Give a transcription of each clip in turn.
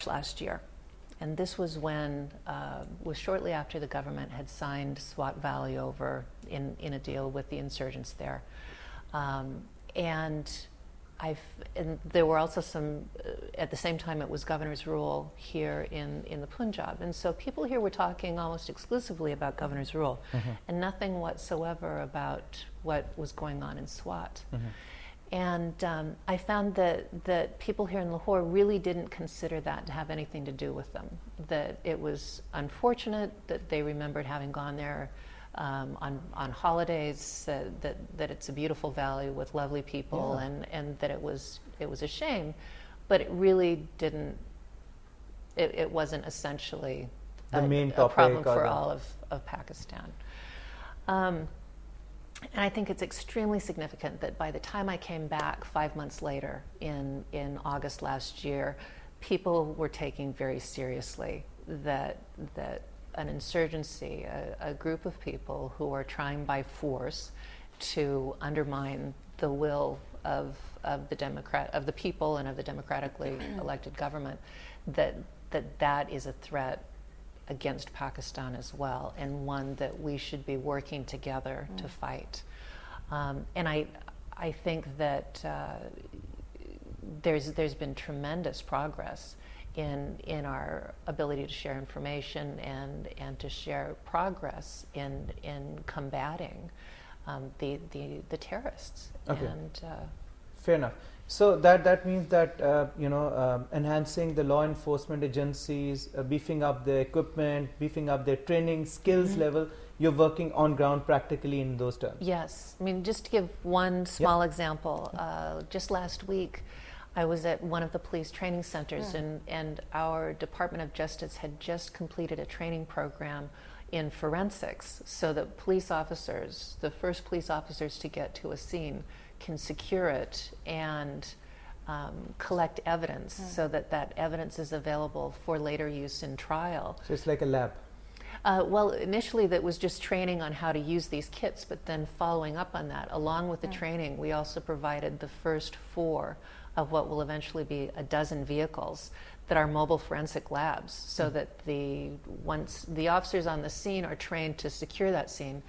last year. And this was when, was shortly after the government had signed Swat Valley over in a deal with the insurgents there. And there were also some, at the same time it was governor's rule here in the Punjab. And so people here were talking almost exclusively about governor's rule and nothing whatsoever about what was going on in Swat. And I found that people here in Lahore really didn't consider that to have anything to do with them. That it was unfortunate that they remembered having gone there on holidays, that it's a beautiful valley with lovely people, and that it was a shame, but it really didn't. It wasn't essentially a problem for all of Pakistan. And I think it's extremely significant that by the time I came back 5 months later in August last year, people were taking very seriously that an insurgency, a group of people who are trying by force to undermine the will of the people and of the democratically elected government, that is a threat against Pakistan as well, and one that we should be working together to fight. And I think that there's been tremendous progress in our ability to share information and to share progress in combating the terrorists. Okay. And fair enough. So that means that enhancing the law enforcement agencies, beefing up their equipment, beefing up their training skills level, you're working on ground practically in those terms. Yes, I mean, just to give one small example, just last week I was at one of the police training centers, and our Department of Justice had just completed a training program in forensics, so that police officers, the first police officers to get to a scene, can secure it and collect evidence so that evidence is available for later use in trial. So it's like a lab. Well, initially that was just training on how to use these kits, but then following up on that, along with the training, we also provided the first 4 of what will eventually be a dozen vehicles that are mobile forensic labs, so that once the officers on the scene are trained to secure that scene,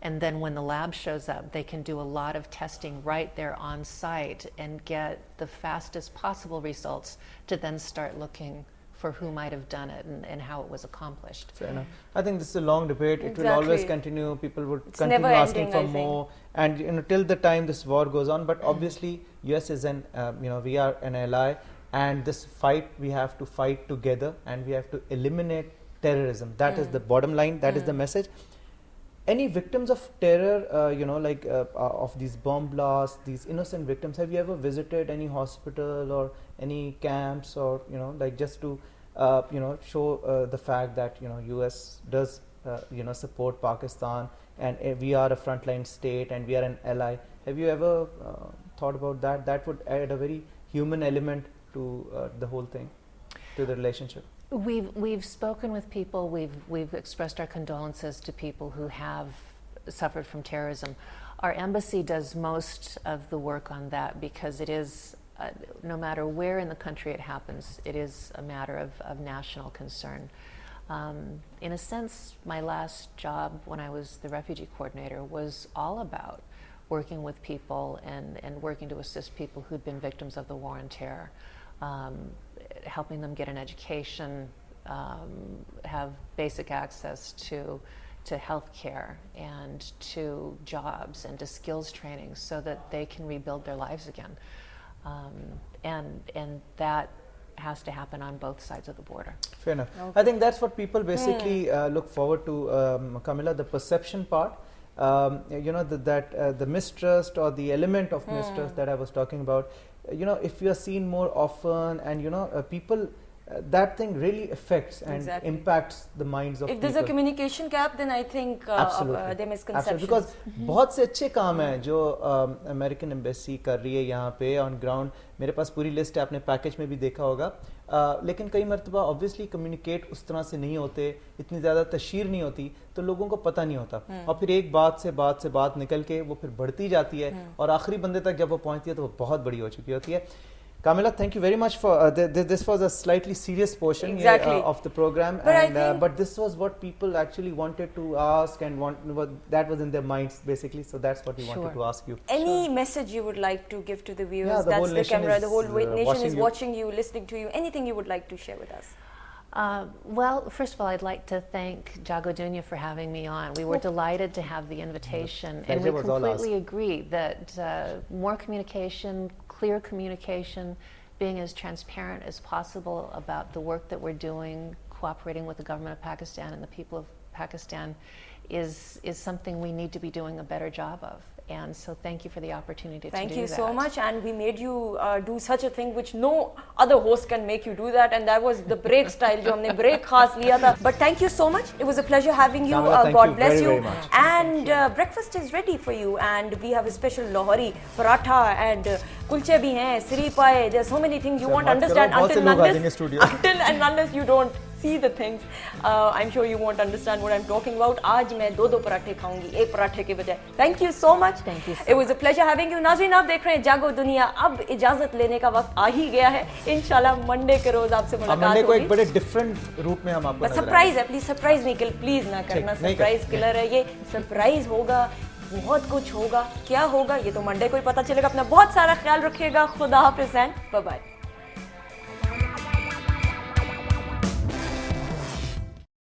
and then when the lab shows up, they can do a lot of testing right there on site and get the fastest possible results to then start looking for who might have done it and how it was accomplished. Fair enough. I think this is a long debate. Exactly. It will always continue. People would It's continue never asking ending, for more, and till the time this war goes on. But obviously, US is an we are an ally, and this fight we have to fight together, and we have to eliminate terrorism. That is the bottom line. That is the message. Any victims of terror, of these bomb blasts, these innocent victims, have you ever visited any hospital or any camps, or just to show the fact that US does support Pakistan, and we are a frontline state and we are an ally? Have you ever thought about that? That would add a very human element to the whole thing, to the relationship. We've spoken with people. We've expressed our condolences to people who have suffered from terrorism. Our embassy does most of the work on that, because it is, no matter where in the country it happens, it is a matter of national concern. In a sense, my last job when I was the refugee coordinator was all about working with people and working to assist people who'd been victims of the war on terror. Helping them get an education, have basic access to health care and to jobs and to skills training, so that they can rebuild their lives again. And that has to happen on both sides of the border. Fair enough. Okay. I think that's what people basically look forward to, Carmela, the perception part. The mistrust, or the element of mistrust that I was talking about. If you are seen more often, and people, that thing really affects and impacts the minds of people. If there's a communication gap, then I think there are misconceptions. Because बहुत से अच्छे काम हैं जो American Embassy कर रही है यहाँ पे on ground. मेरे पास पूरी लिस्ट है, आपने पैकेज में भी देखा होगा. लेकिन कई मर्तबा ऑब्वियसली कम्युनिकेट उस तरह से नहीं होते, इतनी ज़्यादा तशहीर नहीं होती, तो लोगों को पता नहीं होता, और फिर एक बात से बात निकल के वो फिर बढ़ती जाती है, और आखिरी बंदे तक जब वो पहुंचती है तो वो बहुत बड़ी हो चुकी होती है. Carmela, thank you very much for this was a slightly serious portion of the program, but this was what people actually wanted to ask and that was in their minds basically. So that's what we wanted to ask you. Any message you would like to give to the viewers? Yeah, that's the camera. The whole nation is watching you, listening to you. Anything you would like to share with us? Well, first of all, I'd like to thank Jago Dunya for having me on. We were delighted to have the invitation, and we completely agree that more communication, clear communication, being as transparent as possible about the work that we're doing, cooperating with the government of Pakistan and the people of Pakistan is something we need to be doing a better job of. And so thank you for the opportunity to do that. Thank you so much, and we made you do such a thing which no other host can make you do that, and that was the break style jo humne break khas liya tha. But thank you so much. It was a pleasure having you. God bless you. And breakfast is ready for you, and we have a special lohari, paratha and kulche bhi hain, siri pae. There's so many things you won't understand until and unless you don't see the things. I'm sure you won't understand what I'm talking about. Aaj main do parathe khaungi, ek parathe ke bajaye. Thank you so much. Thank you so It was a pleasure having you. नाज़रीन, आप देख रहे हैं जागो दुनिया. अब इजाजत लेने का वक्त आ ही गया है. इंशाल्लाह मंडे के रोज आपसे मुलाकात होगी. मंडे को एक बड़े डिफरेंट रूप में हम आपको नजर आएंगे. सरप्राइज है, प्लीज सरप्राइज नहीं, प्लीज ना करना. सरप्राइज किलर है ये. सरप्राइज होगा, बहुत कुछ होगा. क्या होगा ये तो मंडे को ही पता चलेगा. अपना बहुत सारा ख्याल रखिएगा. खुदा हाफिज़ एंड बाय बाय.